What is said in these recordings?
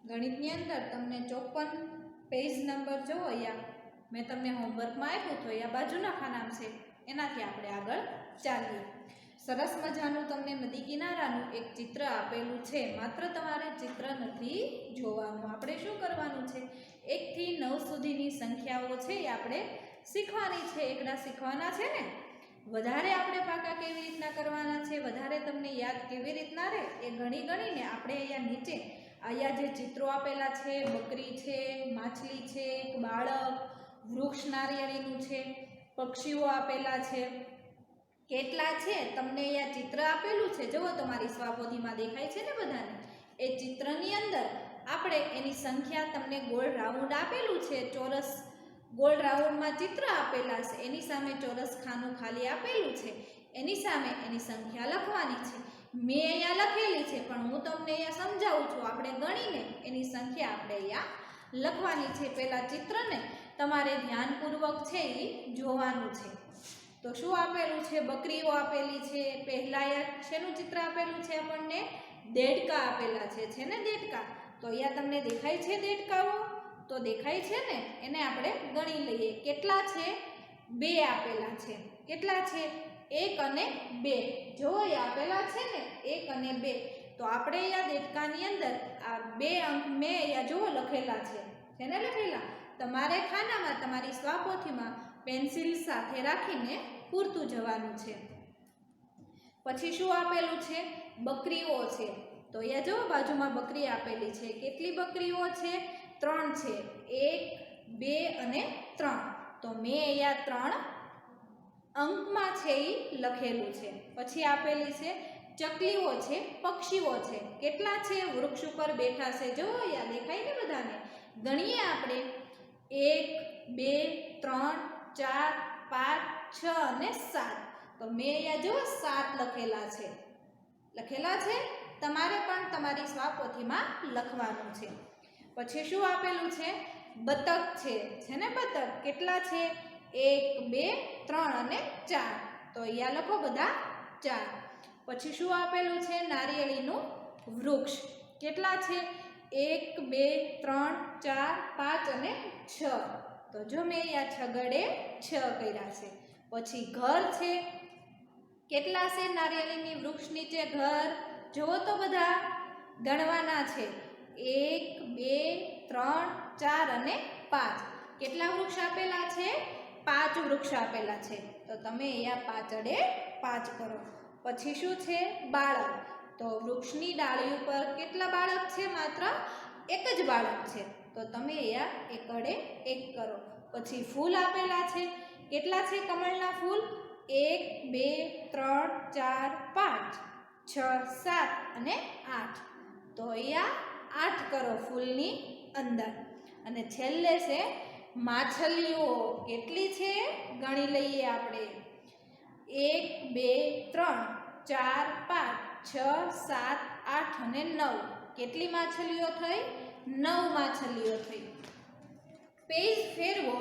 ગણિતની અંદર તમને 54 પેજ નંબર જોવો, અહીંયા મેં તમને હોમવર્કમાં આપ્યું તો અહીંયા બાજુના ખાનામાં છે, એનાથી આપણે આગળ ચાલીએ. સરસ મજાનું તમને નદી કિનારાનું એક ચિત્ર આપેલું છે. માત્ર તમારે ચિત્ર નથી જોવાનું, આપણે શું કરવાનું છે, 1 થી 9 સુધીની સંખ્યાઓ છે એ આપણે શીખવાની છે, એકડા શીખવાના છે ને. વધારે આપણે પાકા કેવી રીતના કરવાના છે, વધારે તમને યાદ કેવી રીતના રહે એ ગણીને આપણે અહીંયા નીચે અહીંયા જે ચિત્રો આપેલા છે, બકરી છે, માછલી છે, બાળક, વૃક્ષ નારિયેળીનું છે, પક્ષીઓ આપેલા છે, કેટલા છે તમને અહીંયા ચિત્ર આપેલું છે. જુઓ તમારી સ્વાપોથીમાં દેખાય છે ને બધાને. એ ચિત્રની અંદર આપણે એની સંખ્યા તમને ગોળ રાઉન્ડ આપેલું છે, ચોરસ ગોળ રાઉન્ડમાં ચિત્ર આપેલા છે, એની સામે ચોરસ ખાનું ખાલી આપેલું છે, એની સામે એની સંખ્યા લખવાની છે. મેં અહીંયા લખેલી છે પણ હું તમને અહીંયા સમજાવું છું. આપણે ગણીને એની સંખ્યા આપણે અહીંયા લખવાની છે. પહેલાં ચિત્રને તમારે ધ્યાનપૂર્વક છે એ જોવાનું છે. તો શું આપેલું છે, બકરીઓ આપેલી છે. પહેલાં શેનું ચિત્ર આપેલું છે આપણને, દેડકા આપેલા છે ને દેડકા. તો અહીંયા તમને દેખાય છે દેડકાઓ, તો દેખાય છે ને, એને આપણે ગણી લઈએ. કેટલા છે, 2 આપેલા છે. કેટલા છે, 1 અને 2. જો એ આપેલા છે ને 1 અને 2, તો આપણે અહીંયા દેડકાની અંદર આ 2 અંક મેં અહીંયા જુઓ લખેલા છે ને લખેલા. તમારે ખાનામાં તમારી સ્વાપોથીમાં પેન્સિલ સાથે રાખીને પૂરતું જવાનું છે. પછી શું આપેલું છે, બકરીઓ છે. તો અહીંયા જો બાજુમાં બકરી આપેલી છે. કેટલી બકરીઓ છે, 3 છે. 1, 2 અને 3. તો મેં અહીંયા 3 અંકમાં છે એ લખેલું છે. પછી આપેલી છે ચકલીઓ છે, પક્ષીઓ છે. કેટલા છે, વૃક્ષ ઉપર બેઠા છે. જો અહીંયા દેખાય ને બધાને. ગણીએ આપણે 1, 2, 3, 4, 5, 6 અને 7. તો મેં અહીંયા જો 7 લખેલા છે. લખેલા છે. તમારે પણ તમારી સ્વાપોથીમાં લખવાનું છે. પછી શું આપેલું છે, બતક છે ને બતક. કેટલા છે, 1, 2, 3 અને 4. તો અહીંયા લખો બધા 4. પછી શું આપેલું છે, નારિયેળીનું વૃક્ષ. કેટલા છે, 1, 2, 3, 4, 5 અને 6. તો જો મેં અહીંયા છગડે 6 કર્યા છે. પછી ઘર છે. કેટલા છે નારિયેળીની વૃક્ષ નીચે ઘર, જુઓ તો બધા ગણવાના છે. 1, 2, 3, 4 અને 5. કેટલા વૃક્ષ આપેલા છે, 5 વૃક્ષ આપેલા છે. તો તમે અહીંયા 5 અડે 5 કરો. પછી શું છે, બાળક. તો વૃક્ષની ડાળી ઉપર કેટલા બાળક છે, માત્ર 1 જ બાળક છે. તો તમે અહીંયા 1 અડે 1 કરો. પછી ફૂલ આપેલા છે. કેટલા છે કમળના ફૂલ, 1, 2, 3, 4, 5, 6, 7 અને 8. તો અહીંયા 8 કરો ફૂલની અંદર. અને છેલ્લે છે માછલીઓ. કેટલી છે, ગણી લઈએ આપણે. 1, 2, 3, 4, 5, 6, 7, 8 અને 9. કેટલી માછલીઓ થઈ, 9 માછલીઓ થઈ. પેજ ફેરવો.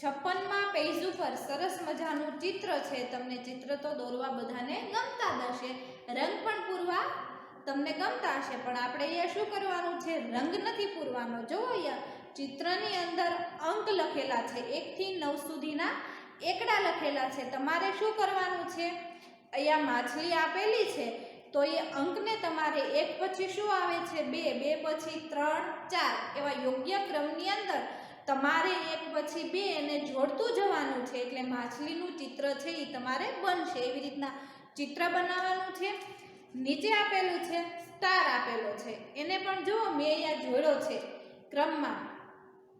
56મા પેજ ઉપર સરસ મજાનું ચિત્ર છે. તમને ચિત્ર તો દોરવા બધાને ગમતા જ હશે, રંગ પણ પૂરવા તમને ગમતા હશે. પણ આપણે અહીંયા શું કરવાનું છે, રંગ નથી પૂરવાનો. જો અહીંયા ચિત્રની અંદર અંક લખેલા છે, 1 થી 9 સુધીના એકડા લખેલા છે. તમારે શું કરવાનું છે, અહીંયા માછલી આપેલી છે તો એ અંકને તમારે 1 પછી શું આવે છે, 2, 2 પછી 3, 4 એવા યોગ્ય ક્રમની અંદર તમારે 1 પછી 2 એને જોડતું જવાનું છે. એટલે માછલીનું ચિત્ર છે એ તમારે બનશે. એવી રીતના ચિત્ર બનાવવાનું છે. નીચે આપેલું છે સ્ટાર આપેલો છે, એને પણ જુઓ મેં અહીંયા જોડ્યો છે ક્રમમાં.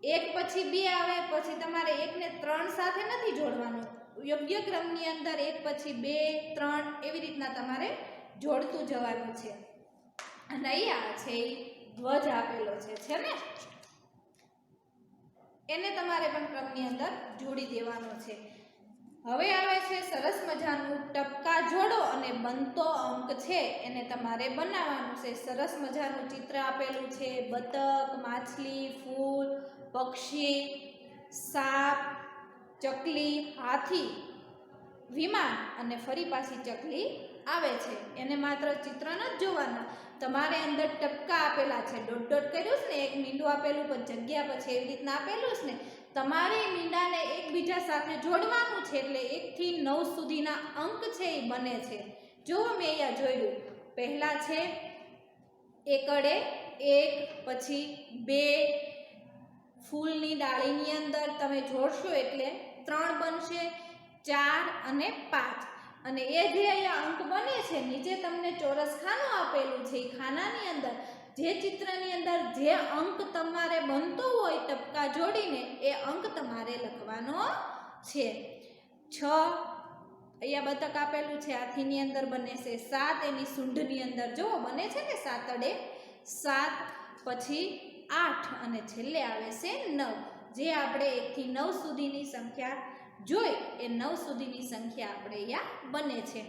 1 પછી 2 આવે, પછી તમારે 1 ને 3 સાથે નથી જોડવાનું. યોગ્ય ક્રમની અંદર 1 પછી 2, 3 એવી રીતના તમારે જોડતું જવાનું છે. અને અહીંયા છે ધ્વજ આપેલો છે ને, એને તમારે પણ ક્રમની અંદર જોડી દેવાનો છે. હવે આવે છે સરસ મજાનું ટપકા જોડો અને બનતો અંક છે એને તમારે બનાવવાનું છે. સરસ મજાનું ચિત્ર આપેલું છે, બતક, માછલી, ફૂલ, પક્ષી, સાપ, ચકલી, હાથી, વિમાન અને ફરી પાછી ચકલી આવે છે એને માત્ર ચિત્ર નથી જોવાના, તમારે અંદર ટપકા આપેલા છે, ડોટ ડોટ કર્યું છે ને, એક મીંડું આપેલું પછી જગ્યા પછી એવી રીતના આપેલું છે ને, તમારે મીંડાને એકબીજા સાથે જોડવાનું છે એટલે 1 થી 9 સુધીના અંક છે એ બને છે. જો મેં અહીંયા જોયું, પહેલા છે એકડે 1, પછી 2, ફૂલની ડાળીની અંદર તમે જોડશો એટલે 3 બનશે, 4 અને 5. અને એ જે અહીંયા અંક બને છે, નીચે તમને ચોરસ ખાનું આપેલું છે, એ ખાનાની અંદર જે ચિત્રની અંદર જે અંક તમારે બનતો હોય ટપકા જોડીને એ અંક તમારે લખવાનો છે. 6 અહીંયા બતક આપેલું છે, હાથીની અંદર બને છે. 7 એની સૂંઢની અંદર જો બને છે ને સાતડે 7, પછી 8 અને છેલ્લે આવે છે 9. જે આપણે 1 થી 9 સુધીની સંખ્યા જોઈ એ 9 સુધીની સંખ્યા આપણે અહીંયા બને છે.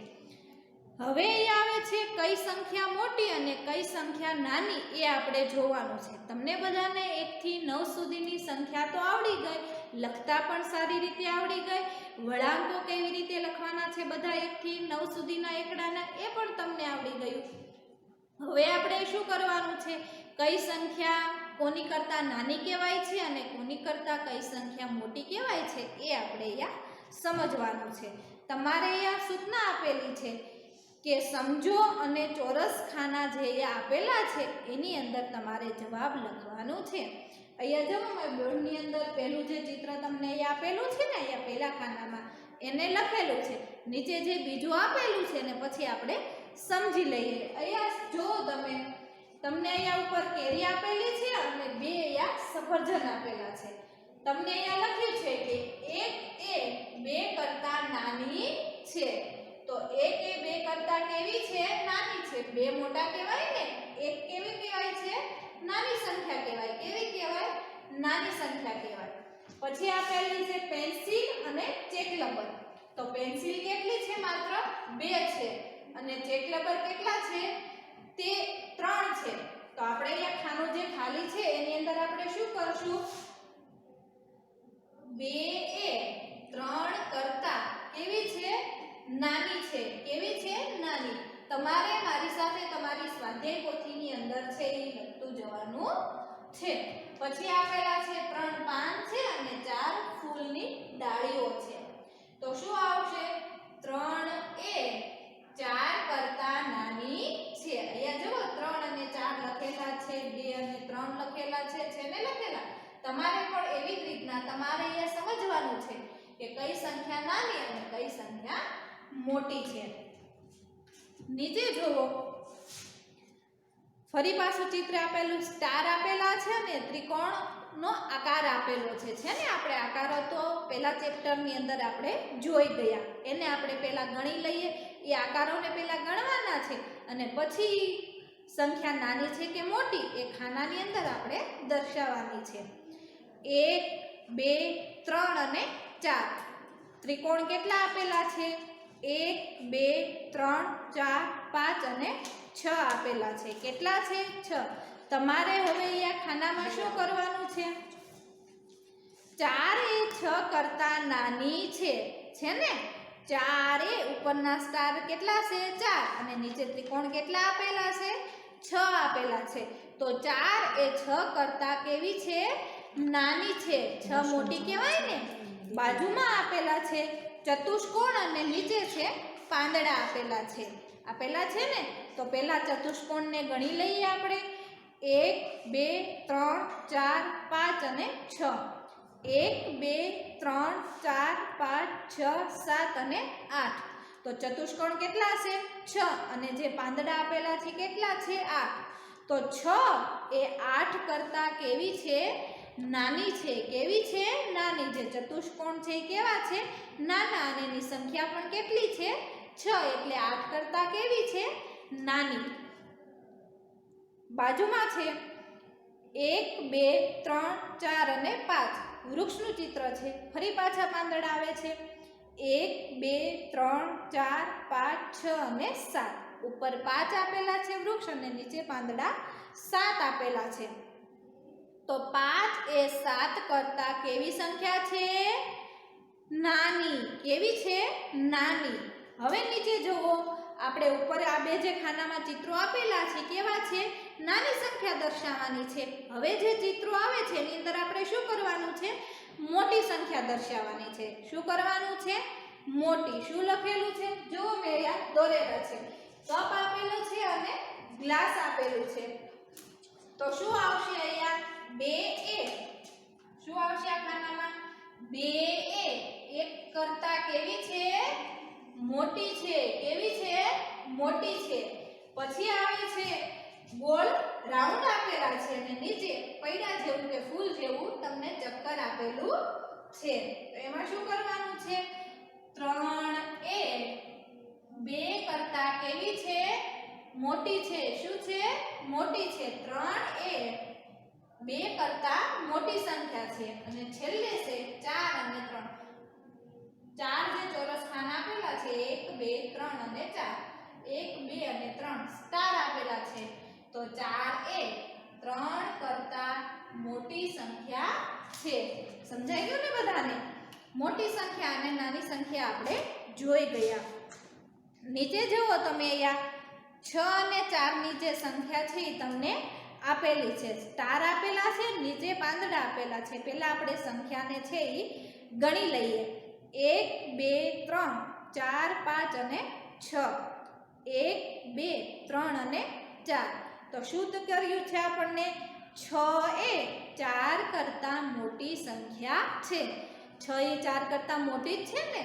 હવે અહીંયા આવે છે કઈ સંખ્યા મોટી અને કઈ સંખ્યા નાની એ આપણે જોવાનું છે. તમને બધાને 1 થી 9 સુધીની સંખ્યા તો આવડી ગઈ, લખતા પણ સારી રીતે આવડી ગઈ, વળાંકો કેવી રીતે લખવાના છે બધા 1 થી 9 સુધીના એકડાના એ પણ તમને આવડી ગયું. હવે આપણે શું કરવાનું છે, કઈ સંખ્યા કોની કરતાં નાની કહેવાય છે અને કોની કરતાં કઈ સંખ્યા મોટી કહેવાય છે એ આપણે અહીંયા સમજવાનું છે. તમારે અહીંયા સૂચના આપેલી છે કે સમજો અને ચોરસ ખાના જે અહીંયા આપેલા છે એની અંદર તમારે જવાબ લખવાનું છે. અહીંયા જો મેં બોર્ડની અંદર પહેલું જે ચિત્ર તમને અહીંયા આપેલું છે ને, અહીંયા પહેલા ખાનામાં એને લખેલું છે, નીચે જે બીજું આપેલું છે ને પછી આપણે સમજી લઈએ. અહીંયા જો તમને અહીંયા ઉપર કેરી આપેલી છે અને 2 અહીંયા સફરજન આપેલા છે. તમને અહીંયા લખ્યું છે કે 1 એ 2 કરતાં નાની છે. તો 1 એ 2 કરતાં કેવી છે? નાની છે. 2 મોટા કહેવાય ને, 1 કેવી કહેવાય છે? નાની સંખ્યા કહેવાય. કેવી કહેવાય? નાની સંખ્યા કહેવાય. પછી આપેલી છે પેન્સિલ અને ચેક રબર. તો પેન્સિલ કેટલી છે? માત્ર 2 છે. અને ચેક રબર કેટલા છે? તે 3 છે. તો આપણે અહીંયા ખાનું જે ખાલી છે એની અંદર આપણે શું કરશું? 2 એ 3 કરતાં કેવી છે? નાની છે. કેવી છે? નાની. તમારે મારી સાથે તમારી સ્વાધ્યાય પોથીની અંદર છે એ લખતું જવાનું છે. પછી આપેલા છે 3 પાન છે અને 4 ફૂલની ડાળીઓ છે. તો શું આવશે? 3 એ 4 કરતાં નાની છે. અહીંયા જુઓ 3 અને 4 લખેલા છે, 2 અને 3 લખેલા છે ને લખેલા. તમારે પણ એવી જ રીતના તમારે અહીંયા સમજવાનું છે કે કઈ સંખ્યા નાની અને કઈ સંખ્યા મોટી છે. નીચે જુઓ, ફરી પાછું ચિત્ર આપેલું, સ્ટાર આપેલા છે અને ત્રિકોણનો આકાર આપેલો છે ને. આપણે આકારો તો પહેલા ચેપ્ટરની અંદર આપણે જોઈ ગયા, એને આપણે પહેલા ગણી લઈએ. એ આકારોને પહેલા ગણવાના છે અને પછી સંખ્યા નાની છે કે મોટી એ ખાનાની અંદર આપણે દર્શાવવાની છે. 1, 2, 3 અને 4 ત્રિકોણ કેટલા આપેલા છે? 1, 2, 3, 4, 5 અને 6 આપેલા છે. કેટલા છે? 6. તમારે હવે અહીંયા ખાનામાં શું કરવાનું છે? 4 એ 6 કરતાં નાની છે ને. 4 એ ઉપરના સ્ટાર કેટલા છે? 4 અને નીચે ત્રિકોણ કેટલા આપેલા છે? 6 આપેલા છે. તો 4 એ 6 કરતાં કેવી છે? નાની છે. 6 મોટી કહેવાય ને. બાજુમાં આપેલા છે ચતુષ્કોણ અને નીચે છે પાંદડા આપેલા છે. આપેલા છે ને, તો પહેલા ચતુષ્કોણને ગણી લઈએ આપણે. 1, 2, 3, 4, 5 અને 6. 1, 2, 3, 4, 5, 6, 7 અને 8. તો ચતુષ્કોણ કેટલા છે? 6 અને જે પાંદડા આપેલા છે કેટલા છે? 8. તો 6 એ 8 કરતાં કેવી છે? નાની છે. કેવી છે? નાની. જે ચતુષ્કોણ છે એ કેવા છે? નાના. અને એની સંખ્યા પણ કેટલી છે? 6. એટલે 8 કરતાં કેવી છે? નાની. બાજુમાં છે 1, 2, 3, 4 અને 5 વૃક્ષનું ચિત્ર છે. ફરી પાછા પાંદડા આવે છે. 1, 2, 3, 4, 5, 6 અને 7. ઉપર 5 આપેલા છે વૃક્ષ અને નીચે પાંદડા 7 આપેલા છે. તો 5 એ 7 કરતાં કેવી સંખ્યા છે? નાની. કેવી છે? નાની. હવે નીચે જુઓ, આપણે ઉપર આ બે જે ખાનામાં ચિત્રો આપેલા છે કેવા છે? નાની સંખ્યા દર્શાવવાની છે. હવે જે ચિત્રો આવે છે એની અંદર આપણે શું કરવાનું છે? મોટી સંખ્યા દર્શાવવાની છે. શું કરવાનું છે? મોટી. શું લખેલું છે? જો મેં અહીંયા દોરેલા છે. કપ આપેલો છે અને ગ્લાસ આપેલું છે. તો શું આવશે અહીંયા? 2a. શું આવશે આ ખાનામાં? 2a. એક કરતા કેવી છે? મોટી છે. કેવી છે? મોટી છે. પછી આવે છે ગોળ રાઉન્ડ આપેલા છે અને નીચે પૈડા જેવું કે ફૂલ જેવું તમને ચક્કર આપેલું છે. તો એમાં શું કરવાનું છે? 3a 2 કરતા કેવી છે? મોટી છે. શું છે? મોટી છે. 3a 2 કરતા મોટી સંખ્યા છે. અને છેલ્લે છે 4 અને 3. 4 જે ચોરસ ખાના આપેલા છે 1 2 3 અને 4. 1 2 અને 3 સ્ટાર આપેલા છે. તો 4a 3 કરતા મોટી સંખ્યા છે. સમજાઈ ગયું ને બધાને? મોટી સંખ્યા અને નાની સંખ્યા આપણે જોઈ ગયા. નીચે જુઓ તમે અહીંયા 6 અને 4 ની જે સંખ્યા છે એ તમને આપેલી છે. સ્ટાર આપેલા છે, નીચે પાંદડા આપેલા છે. પહેલા આપણે સંખ્યાને છે એ ગણી લઈએ. 1 2 3 4 5 અને 6. 1 2 3 અને 4. તો શું કર્યું છે આપણને? 6 એ 4 કરતા મોટી સંખ્યા છે. 6 એ 4 કરતા મોટી જ છે ને?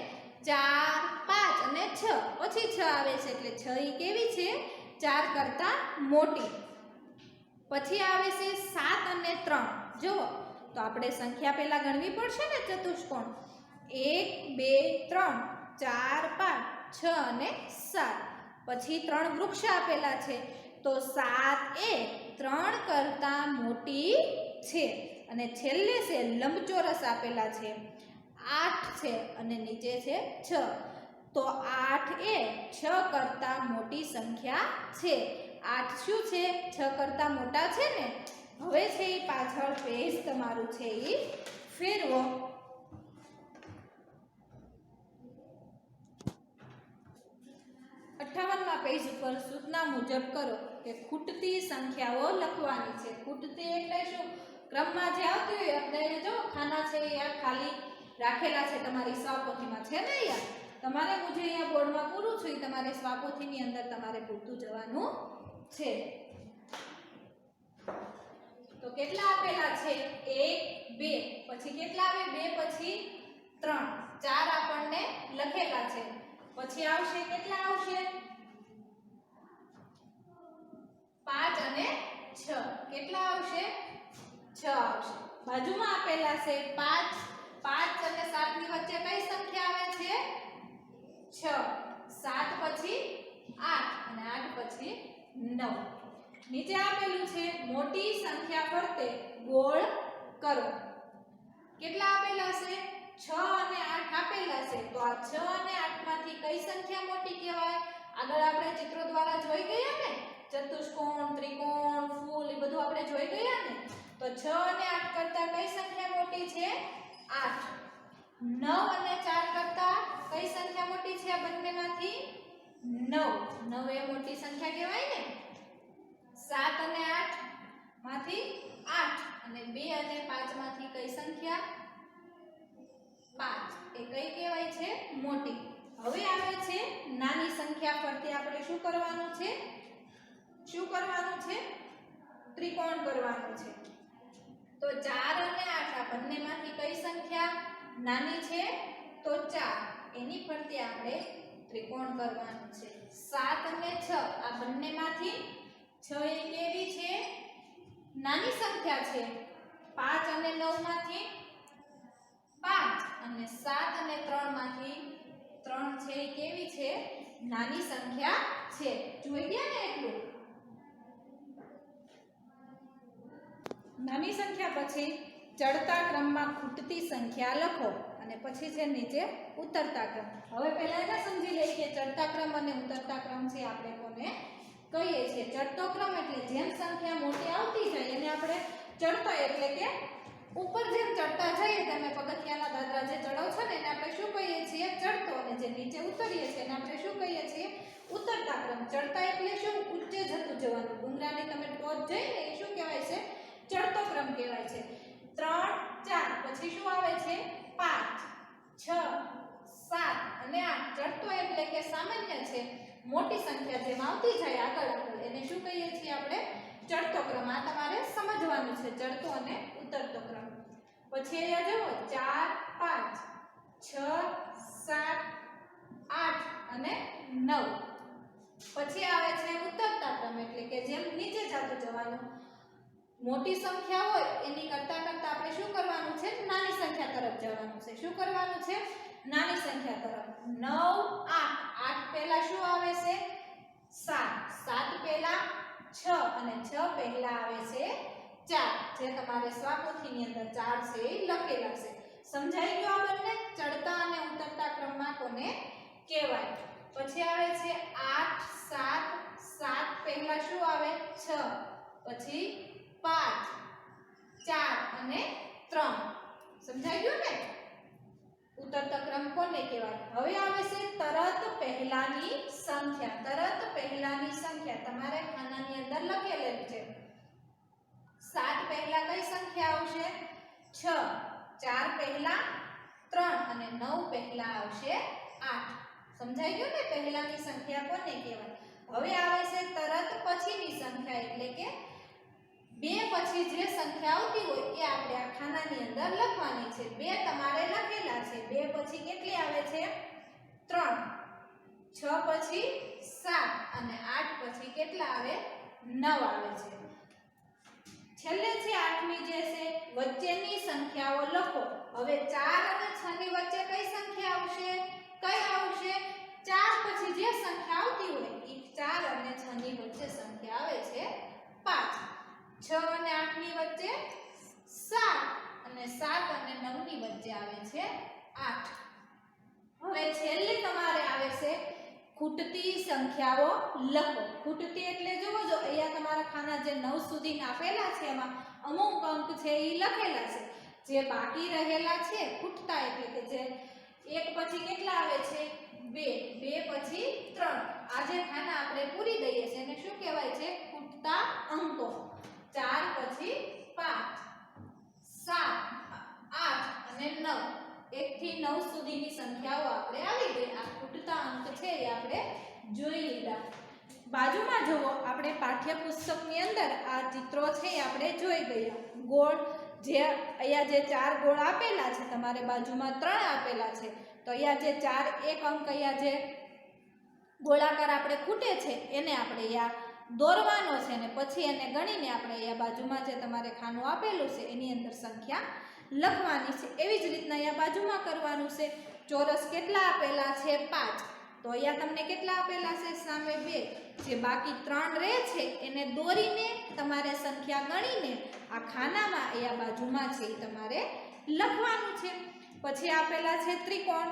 4 5 અને 6 પછી 6 આવે છે એટલે 6 એ કેવી છે? 4 કરતા મોટી. પછી આવે છે 7 અને 3. જુઓ તો આપણે સંખ્યા પહેલા ગણવી પડશે ને ચતુષ્કોણ. 1 2 3 4 5 6 અને 7. પછી 3 વૃક્ષ આપેલા છે. તો 7 એ 3 કરતા મોટી છે. અને છેલ્લે છે લંબચોરસ આપેલા છે. 8 છે અને નીચે છે 6. તો 8 એ 6 કરતા મોટી સંખ્યા છે. 8 શું છે? 6 કરતા મોટા છે ને? હવે છે એ પાછળ પેજ તમારું છે એ ફેરવો. 58મા પેજ ઉપર સૂચના મુજબ કરો કે ખૂટતી સંખ્યાઓ લખવાની છે. ખૂટતી એટલે શું? ક્રમમાં જે આવતી હોય આપણે જો ખાના છે એ આ ખાલી રાખેલા છે તમારી સ્વાપોથીમાં છે ને? અહીંયા તમારે મુજે અહીંયા બોર્ડમાં પૂરું છે તમારે સ્વાપોથીની અંદર તમારે પૂરતું જવાનું છે. તો કેટલા આપેલા છે? 1 2 પછી કેટલા આવે? 2 પછી 3 4 આપણને લખેલા છે. પછી આવશે કેટલા આવશે? 5 અને 6. કેટલા આવશે? 6 આવશે. બાજુમાં આપેલા છે 5. 5 અને 7 ની વચ્ચે કઈ સંખ્યા આવે છે? 6. 7 પછી 8 અને 8 પછી 9. નીચે આપેલું છે મોટી સંખ્યા ફરતે ગોળ કરો. કેટલા આપેલા છે? 6 અને 8 આપેલા છે. તો આ 6 અને 8 માંથી કઈ સંખ્યા મોટી કહેવાય? આગળ આપણે ચિત્રો દ્વારા જોઈ ગયા ને? ચતુષ્કોણ, ત્રિકોણ, ફૂલ એ બધું આપણે જોઈ ગયા ને? તો 6 અને 8 કરતા કઈ સંખ્યા મોટી છે? 8. 9 અને 4 કરતા કઈ સંખ્યા મોટી છે આ બંનેમાંથી? 9. 9 એ મોટી સંખ્યા કહેવાય ને? 7 અને 8 માંથી 8 અને 2 અને 5 માંથી કઈ સંખ્યા? 5. એ કઈ કહેવાય છે? મોટી. હવે આવે છે નાની સંખ્યા ફરતે આપણે શું કરવાનું છે? શું કરવાનું છે? ત્રિકોણ કરવાનું છે. તો 4 અને 8 આ બંનેમાંથી કઈ સંખ્યા નાની છે? તો 4. એની ફરતે આપણે ત્રિકોણ કરવાનું છે. 7 અને 6 આ બંનેમાંથી 6 એ કેવી છે? નાની સંખ્યા છે. 5 અને 9 માંથી 5 અને 7 અને 3 માંથી 3 છે એ કેવી છે? નાની સંખ્યા છે. જોઈ ગયા ને એટલું? નાની સંખ્યા પછી ચડતા ક્રમમાં ખૂટતી સંખ્યા લખો અને પછી છે નીચે ઉતરતા ક્રમ. હવે પહેલા એને સમજી લઈએ કે ચડતા ક્રમ અને ઉતરતા ક્રમ છે આપણે કોને કહીએ છીએ. ચડતો ક્રમ એટલે જેમ સંખ્યા મોટી આવતી જાય એને આપણે ચડતો એટલે કે ઉપર જેમ ચડતા જઈએ તમે પગથિયાના દાદરા જે ચડો છો ને એને આપણે શું કહીએ છીએ ચડતો, અને જે નીચે ઉતરીએ છીએ એને આપણે શું કહીએ છીએ ઉતરતા ક્રમ. ચડતા એટલે શું ઊંચે જતું જવાનું. ડુંગરાની તમે ટોચ જઈને એ શું કહેવાય છે ચડતો ક્રમ કહેવાય છે. 3 4 પછી શું આવે છે 5 6 7 અને 8. ચડતો એટલે કે સામાન્ય છે, મોટી સંખ્યા જેમ આવતી જાય આગળ આગળ એને શું કહીએ છીએ આપણે ચડતો ક્રમ. આ તમારે સમજવાનું છે ચડતો અને ઉતરતો ક્રમ. પછી અહીંયા જુઓ 4 5 6 7 8 અને 9. પછી આવે છે ઉતરતા ક્રમ એટલે કે જેમ નીચે જતું જવાનું. મોટી સંખ્યા હોય એની કરતા કરતા આપણે શું કરવાનું છે નાની સંખ્યા તરફ જવાનું છે. શું કરવાનું છે નાની સંખ્યા તરફ. 9 8 8 પહેલા શું આવે છે 7 7 પહેલા 6 અને 6 પહેલા આવે છે 4. જે તમારે સ્વાપોથીની અંદર 4 છે એ લખેલા છે. સમજાઈ ગયું આ બંને ચડતા અને ઉતરતા ક્રમમાં કોને કહેવાય. પછી આવે છે 8 7 7 પહેલા શું આવે 6 પછી 5 4 અને 3. સમજાઈ ગયું ને ઉતરતા ક્રમ કોને કહેવાય. હવે આવે છે તરત પહેલાની સંખ્યા. તરત પહેલાની સંખ્યા તમારે ખાનાની અંદર લખેલી છે. 7 પહેલા કઈ સંખ્યા આવશે 6, 4 પહેલા 3 અને 9 પહેલા આવશે 8. સમજાઈ ગયું ને પહેલાની સંખ્યા કોને કહેવાય. હવે આવે છે તરત પછીની સંખ્યા એટલે કે 2 પછી જે સંખ્યા આવતી હોય એ આપણે આ ખાનાની અંદર લખવાની છે. 2 તમારે લખેલા છે. 2 પછી કેટલી આવે છે 3, 6 પછી 7 અને 8 પછી કેટલા આવે 9 આવે છે. છેલ્લે છે 8મી જે છે વચ્ચેની સંખ્યાઓ લખો. હવે 4 અને 6 ની વચ્ચે કઈ સંખ્યા આવશે કઈ આવશે 4 પછી જે સંખ્યા આવતી હોય એ 4 અને 6 ની વચ્ચે સંખ્યા આવે છે 5. 6 અને 8 ની વચ્ચે 7 અને 7 અને 9 ની વચ્ચે આવે છે 8. હવે છેલ્લે તમારે આવે છે ખૂટતી સંખ્યાઓ લખો. ખૂટતી એટલે જુઓ જો અહીંયા તમારા ખાના જે 9 સુધી આપેલા છે એમાં અમુક અંક છે એ લખેલા છે. જે બાકી રહેલા છે ખૂટતા એટલે કે જે એક પછી કેટલા આવે છે 2, 2 પછી 3. આ જે ખાના આપણે પૂરી દઈએ છે એને શું કહેવાય છે ખૂટતા અંકો. 4 પછી 5 7 8 અને 9. 1 થી 9 સુધીની સંખ્યાઓ આપણે આવી ગઈ. આ ખૂટતા અંક છે એ આપણે જોઈ લીધા. બાજુમાં જુઓ આપણે પાઠ્યપુસ્તકની અંદર આ ચિત્રો છે એ આપણે જોઈ ગયા. ગોળ જે અહીંયા જે 4 ગોળ આપેલા છે તમારે બાજુમાં 3 આપેલા છે. તો અહીંયા જે 4 એક અંક અહીંયા જે ગોળાકાર આપણે ખૂટે છે એને આપણે અહીંયા દોરવાનો છે અને પછી એને ગણીને આપણે અહીંયા બાજુમાં જે તમારે ખાનું આપેલું છે એની અંદર સંખ્યા લખવાની છે. એવી જ રીતના અહીંયા બાજુમાં કરવાનું છે. ચોરસ કેટલા આપેલા છે 5. તો અહીંયા તમને કેટલા આપેલા છે સામે 2. જે બાકી 3 રહે છે એને દોરીને તમારે સંખ્યા ગણીને આ ખાનામાં અહીંયા બાજુમાં છે એ તમારે લખવાનું છે. પછી આપેલા છે ત્રિકોણ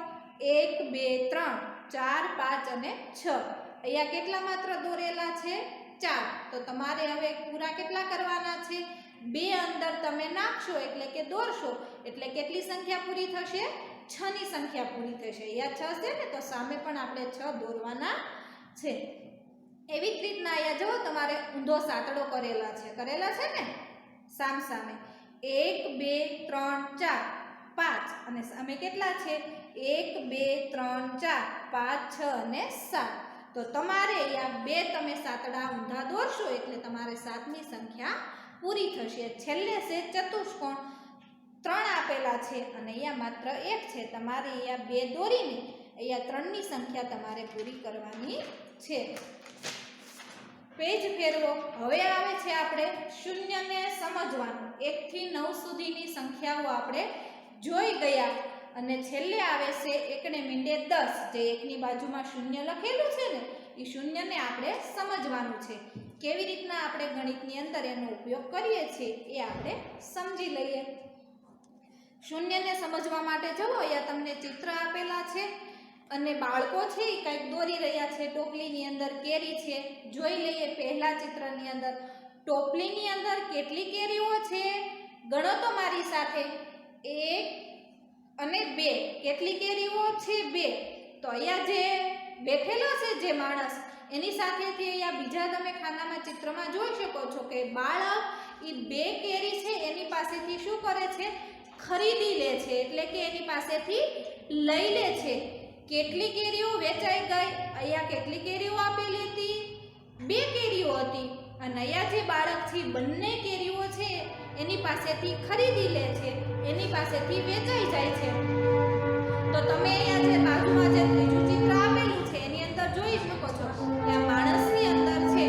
1 2 3 4 5 અને 6. અહીંયા કેટલા માત્ર દોરેલા છે 4. તો તમારે હવે પૂરા કેટલા કરવાના છે 2 અંદર તમે નાખશો એટલે કે દોરશો એટલે કેટલી સંખ્યા પૂરી થશે 6 ની સંખ્યા પૂરી થશે. અહીંયા 6 છે ને તો સામે પણ આપણે 6 દોરવાના છે. એવી જ રીતના અહીંયા જુઓ તમારે ઊંધો સાતડો કરેલા છે ને સામ સામે 1 2 3 4 5 અને સામે કેટલા છે 1 2 3 4 5 6 અને 7. તો તમારે અહીંયા 2 તમે સાતડા ઊંધા દોરશો એટલે તમારે 7 ની સંખ્યા પૂરી થશે. છેલ્લે છે ચતુષ્કોણ 3 આપેલા છે અને અહીંયા માત્ર 1 છે. તમારે અહીંયા 2 દોરીને અહીંયા 3 ની સંખ્યા તમારે પૂરી કરવાની છે. પેજ ફેરવો. હવે આવે છે આપણે શૂન્યને સમજવાનું. 1 થી 9 સુધીની સંખ્યાઓ આપણે જોઈ ગયા અને છેલ્લે આવે છે એકને મીંડે 10. જે એકની બાજુમાં શૂન્ય લખેલું છે ને એ શૂન્યને આપણે સમજવાનું છે. કેવી રીતના આપણે ગણિતની અંદર એનો ઉપયોગ કરીએ છીએ એ આપણે સમજી લઈએ. શૂન્યને સમજવા માટે જુઓ અહીંયા તમને ચિત્ર આપેલા છે અને બાળકો છે એ કંઈક દોરી રહ્યા છે. ટોપલીની અંદર કેરી છે. જોઈ લઈએ પહેલા ચિત્રની અંદર ટોપલીની અંદર કેટલી કેરીઓ છે ગણો તો મારી સાથે 1 અને 2 કેટલી કેરીઓ છે 2 તો અહીંયા જે બેઠેલો છે જે માણસ એની સાથેથી અહીંયા બીજા તમે ખાનામાં ચિત્રમાં જોઈ શકો છો કે બાળક એ 2 કેરી છે એની પાસેથી શું કરે છે ખરીદી લે છે એટલે કે એની પાસેથી લઈ લે છે કેટલી કેરીઓ વેચાઈ ગઈ અહીંયા કેટલી કેરીઓ આપેલી હતી 2 કેરીઓ હતી અને અહીંયા જે બાળક છે બંને કેરીઓ છે એની પાસેથી ખરીદી લે છે એની પાસેથી વેચાઈ જાય છે તો તમે અહીંયા જે બાજુમાં જે ત્રીજું ચિત્ર આપેલું છે એની અંદર જોઈ શકો છો કે આ માણસની અંદર છે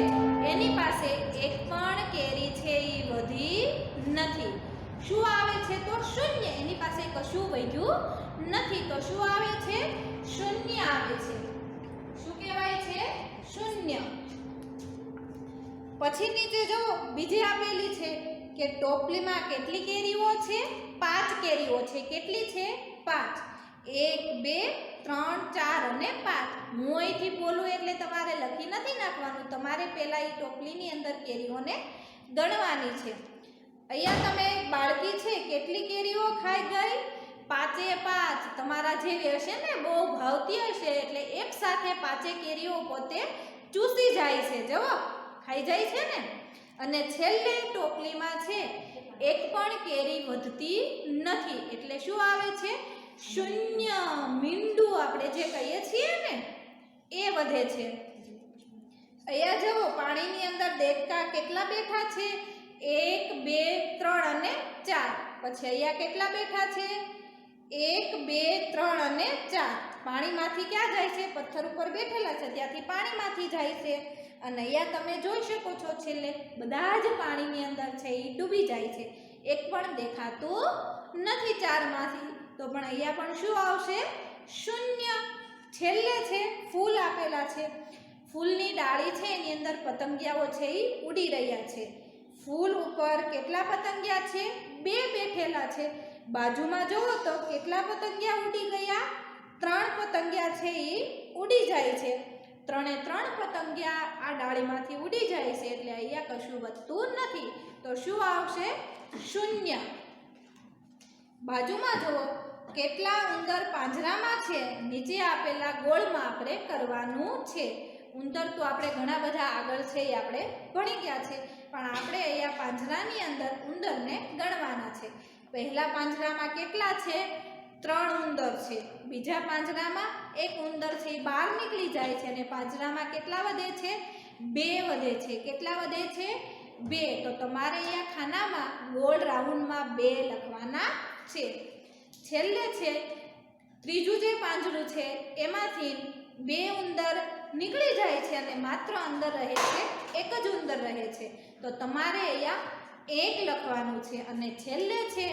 એની પાસે એક પણ કેરી છે એ વધી નથી શું આવે છે તો શૂન્ય એની પાસે કશું વધ્યું નથી તો શું આવે છે શૂન્ય આવે છે શું કહેવાય છે શૂન્ય પછી નીચે જો બીજી આપેલી છે કે ટોપલીમાં કેટલી કેરીઓ છે 5 કેરીઓ છે કેટલી છે 5 1 2 3 4 અને 5 હું અહીંથી બોલું એટલે તમારે લખી નથી નાખવાનું તમારે પહેલા એ ટોપલીની અંદર કેરીઓને ગણવાની છે અહીંયા તમે બાળકી છે કેટલી કેરીઓ ખાઈ ગઈ 5 તમારા જેવી હશે ને બહુ ભાવતી હશે એટલે એક સાથે 5 કેરીઓ પોતે ચૂસી જાય છે જુઓ ખાઈ જાય છે ને અને છેલ્લે ટોપલીમાં છે એક પણ કેરી વધતી નથી એટલે શું આવે છે શૂન્ય મીંડું આપણે જે કહીએ છીએ ને એ વધે છે અહીંયા જુઓ પાણીની અંદર દેડકા કેટલા બેઠા છે 1 2 3 અને 4 પછી અહીંયા કેટલા બેઠા છે 1 2 3 અને 4 પાણીમાંથી ક્યાં જાય છે પથ્થર ઉપર બેઠેલા છે ત્યાંથી પાણીમાંથી જાય છે અને અહીંયા તમે જોઈ શકો છો છેલ્લે બધા જ પાણીની અંદર છે એ ડૂબી જાય છે એક પણ દેખાતું નથી 4માંથી તો પણ અહીંયા પણ શું આવશે શૂન્ય છેલ્લે છે ફૂલ આપેલા છે ફૂલની ડાળી છે એની અંદર પતંગિયાઓ છે એ ઉડી રહ્યા છે ફૂલ ઉપર કેટલા પતંગિયા છે 2 બેઠેલા છે બાજુમાં જુઓ તો કેટલા પતંગિયા ઉડી ગયા 3 પતંગિયા છે એ ઉડી જાય છે 3 પતંગિયા આ ડાળીમાંથી ઉડી જાય છે એટલે અહીંયા કશું વધતું નથી તો શું આવશે શૂન્ય બાજુમાં જુઓ કેટલા ઉંદર પાંજરામાં છે નીચે આપેલા ગોળમાં આપણે કરવાનું છે ઉંદર તો આપણે ઘણા બધા આગળ છે એ આપણે ભણી ગયા છે પણ આપણે અહીંયા પાંજરાની અંદર ઉંદરને ગણવાના છે પહેલા પાંજરામાં કેટલા છે 3 ઉંદર છે બીજા પાંજરામાં એક ઉંદર છે એ બહાર નીકળી જાય છે અને પાંજરામાં કેટલા વધે છે 2 વધે છે કેટલા વધે છે 2 તો તમારે અહીંયા ખાનામાં ગોળ રાઉન્ડમાં 2 લખવાના છે છેલ્લે છે ત્રીજું જે પાંજરું છે એમાંથી 2 ઉંદર નીકળી જાય છે અને માત્ર અંદર રહે છે એક જ ઉંદર રહે છે તો તમારે અહીંયા 1 લખવાનું છે અને છેલ્લે છે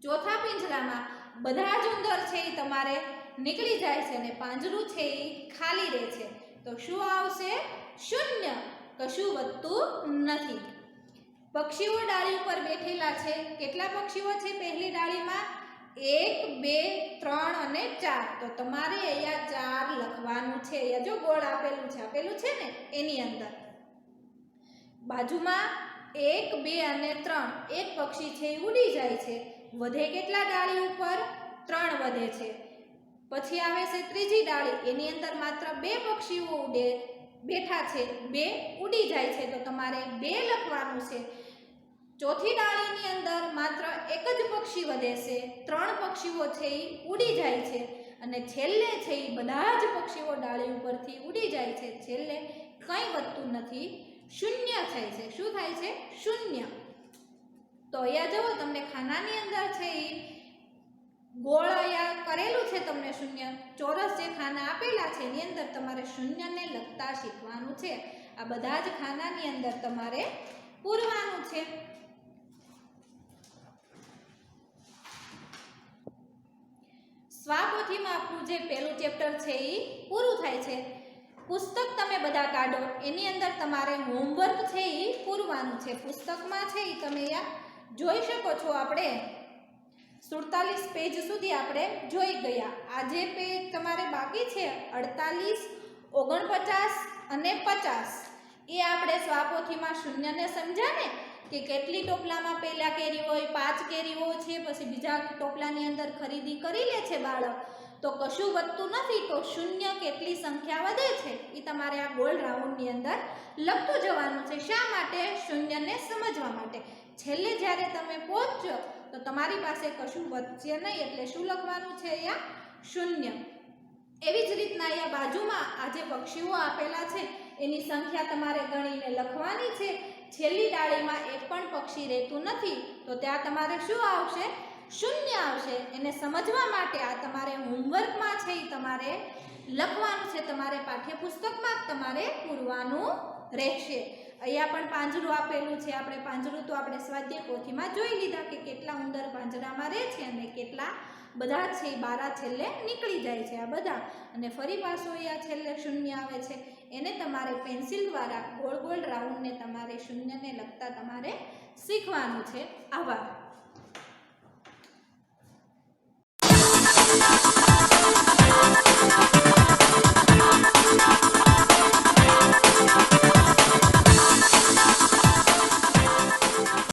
ચોથા પિંજરામાં બધા જ ઉંદર છે એ તમારે નીકળી જાય છે અને પાંજરું છે એ ખાલી રહે છે તો શું આવશે શૂન્ય કશું વધતું નથી પક્ષીઓ ડાળી ઉપર બેઠેલા છે કેટલા પક્ષીઓ છે પહેલી ડાળીમાં 1 2 3 અને 4 તો તમારે અહીંયા 4 લખવાનું છે અહીંયા જો ગોળ આપેલું છે ને એની અંદર બાજુમાં 1 2 અને 3 એક પક્ષી છે એ ઉડી જાય છે વધે કેટલા ડાળી ઉપર 3 વધે છે પછી આવે છે ત્રીજી ડાળી એની અંદર માત્ર 2 પક્ષીઓ બેઠા છે 2 ઉડી જાય છે તો તમારે 2 લખવાનું છે ચોથી ડાળીની અંદર માત્ર એક જ પક્ષી વધે છે 3 પક્ષીઓ છે એ ઉડી જાય છે અને છેલ્લે છે એ બધા જ પક્ષીઓ ડાળી ઉપરથી ઉડી જાય છે છેલ્લે કંઈ વધતું નથી શૂન્ય થાય છે શું થાય છે શૂન્ય તો અહીંયા જુઓ તમને ખાનાની અંદર છે એ ગોળ અહીંયા કરેલું છે તમને શૂન્ય ચોરસ જે ખાના આપેલા છે એની અંદર તમારે શૂન્યને લખતા શીખવાનું છે આ બધા જ ખાનાની અંદર તમારે પૂરવાનું છે સ્વાપોથીમાં આપણું જે પહેલું ચેપ્ટર છે એ પૂરું થાય છે પુસ્તક તમે બધા કાઢો એની અંદર તમારે હોમવર્ક છે એ પૂરવાનું છે પુસ્તકમાં છે એ તમે અહીંયા જોઈ શકો છો આપણે 47 પેજ સુધી આપણે જોઈ ગયા આ જે પેજ તમારે બાકી છે 48 49 અને 50 એ આપણે સ્વાપોથીમાં શૂન્યને સમજ્યા ને કે કેટલી ટોપલામાં પહેલા કેરી હોય, 5 કેરીઓ છે, પછી બીજા ટોપલાની અંદર ખરીદી કરી લે છે બાળક, તો કશું વધતું નથી, તો શૂન્ય કેટલી સંખ્યા વધે છે એ તમારે આ ગોળ રાઉન્ડની અંદર લખતું જવાનું છે. શા માટે? શૂન્યને સમજવા માટે. છેલ્લે જ્યારે તમે પહોંચો તો તમારી પાસે કશું વધશે નહીં, એટલે શું લખવાનું છે? અહીંયા શૂન્ય. એવી જ રીતના અહીંયા બાજુમાં આ જે પક્ષીઓ આપેલા છે એની સંખ્યા તમારે ગણીને લખવાની છે. છેલ્લી ડાળીમાં એક પણ પક્ષી રહેતું નથી, તો ત્યાં તમારે શું આવશે? શૂન્ય આવશે. એને સમજવા માટે આ તમારે હોમવર્કમાં છે એ તમારે લખવાનું છે, તમારે પાઠ્યપુસ્તકમાં જ તમારે પૂરવાનું રહેશે. અહીંયા પણ પાંજરું આપેલું છે. આપણે પાંજરું તો આપણે સ્વાધ્યાય પોથીમાં જોઈ લીધા કે કેટલા ઉંદર પાંજરામાં રહે છે અને કેટલા બધા છે એ બારા છેલ્લે નીકળી જાય છે આ બધા. અને ફરી પાછું અહીંયા છેલ્લે શૂન્ય આવે છે, એને તમારે પેન્સિલ દ્વારા ગોળ ગોળ રાઉન્ડને તમારે શૂન્યને લખતા તમારે શીખવાનું છે. આભાર.